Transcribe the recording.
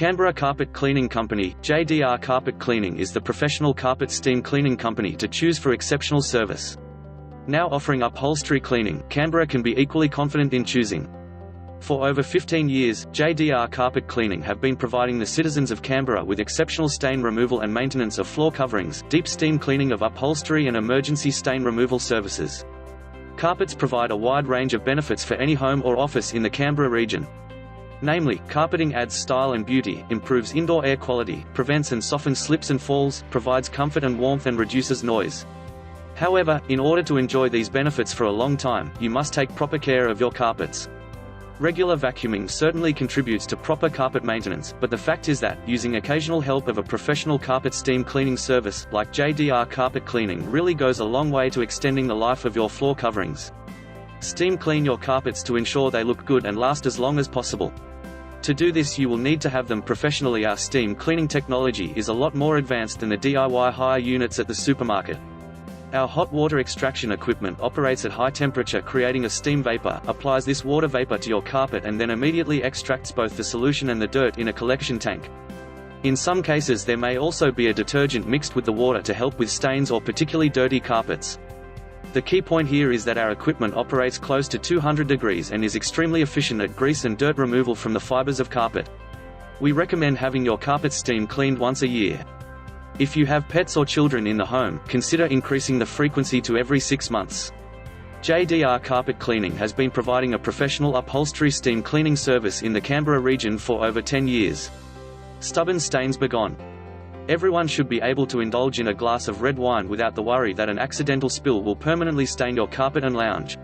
Canberra Carpet Cleaning Company, JDR Carpet Cleaning is the professional carpet steam cleaning company to choose for exceptional service. Now offering upholstery cleaning, Canberra can be equally confident in choosing. For over 15 years, JDR Carpet Cleaning have been providing the citizens of Canberra with exceptional stain removal and maintenance of floor coverings, deep steam cleaning of upholstery and emergency stain removal services. Carpets provide a wide range of benefits for any home or office in the Canberra region. Namely, carpeting adds style and beauty, improves indoor air quality, prevents and softens slips and falls, provides comfort and warmth and reduces noise. However, in order to enjoy these benefits for a long time, you must take proper care of your carpets. Regular vacuuming certainly contributes to proper carpet maintenance, but the fact is that, using occasional help of a professional carpet steam cleaning service, like JDR Carpet Cleaning, really goes a long way to extending the life of your floor coverings. Steam clean your carpets to ensure they look good and last as long as possible. To do this, you will need to have them professionally. Our steam cleaning technology is a lot more advanced than the DIY hire units at the supermarket. Our hot water extraction equipment operates at high temperature, creating a steam vapor, applies this water vapor to your carpet and then immediately extracts both the solution and the dirt in a collection tank. In some cases there may also be a detergent mixed with the water to help with stains or particularly dirty carpets. The key point here is that our equipment operates close to 200 degrees and is extremely efficient at grease and dirt removal from the fibers of carpet. We recommend having your carpet steam cleaned once a year. If you have pets or children in the home, consider increasing the frequency to every 6 months. JDR Carpet Cleaning has been providing a professional upholstery steam cleaning service in the Canberra region for over 10 years. Stubborn stains begone. Everyone should be able to indulge in a glass of red wine without the worry that an accidental spill will permanently stain your carpet and lounge.